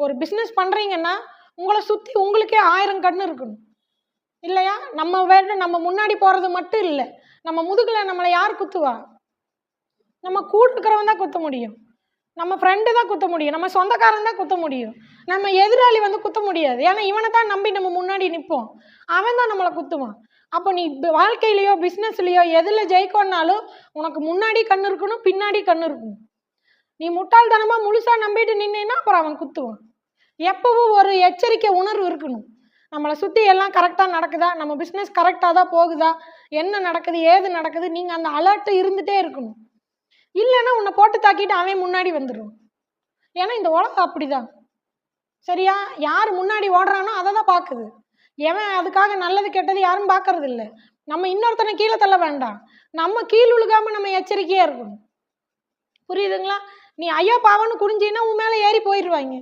ஒரு பிஸ்னஸ் பண்ணுறீங்கன்னா உங்களை சுற்றி உங்களுக்கே 1000 கண்ணு இருக்கணும் இல்லையா? நம்ம முன்னாடி போகிறது மட்டும் இல்லை, நம்ம முதுகில் நம்மளை யார் குத்துவா? நம்ம கூட இருக்கிறவன் தான் குத்த முடியும், நம்ம ஃப்ரெண்டு தான் குத்த முடியும், நம்ம சொந்தக்காரன் தான் குத்த முடியும். நம்ம எதிராளி வந்து குத்த முடியாது. ஏன்னா இவனை தான் நம்பி நம்ம முன்னாடி நிற்போம், அவன் தான் நம்மளை குத்துவான். அப்போ நீ வாழ்க்கையிலையோ பிஸ்னஸ்லையோ எதில் ஜெயிக்கணும்னாலும் உனக்கு முன்னாடி கண்ணு இருக்கணும், பின்னாடி கண்ணு இருக்கணும். நீ முட்டாள்தனமாக முழுசாக நம்பிட்டு நின்னேன்னா அப்புறம் அவன் குத்துவான். எப்பவும் ஒரு எச்சரிக்கை உணர்வு இருக்கணும். நம்மளை சுற்றி எல்லாம் கரெக்டாக நடக்குதா, நம்ம பிஸ்னஸ் கரெக்டாக தான் போகுதா, என்ன நடக்குது ஏது நடக்குது, நீங்கள் அந்த அலர்ட் இருந்துகிட்டே இருக்கணும். இல்லைன்னா உன்னை போட்டு தாக்கிட்டு அவன் முன்னாடி வந்துடும். ஏன்னா இந்த உலகம் அப்படிதான். சரியா? யார் முன்னாடி ஓடுறானோ அதை தான் பார்க்குது. எவன் அதுக்காக நல்லது கெட்டது யாரும் பார்க்கறது இல்லை. நம்ம இன்னொருத்தனை கீழே தள்ள வேண்டாம், நம்ம கீழ் விழுகாமல் நம்ம எச்சரிக்கையாக இருக்கணும். புரியுதுங்களா? நீ ஐயோ பாவன்னு குனிஞ்சின்னா உன் மேலே ஏறி போயிடுவாங்க.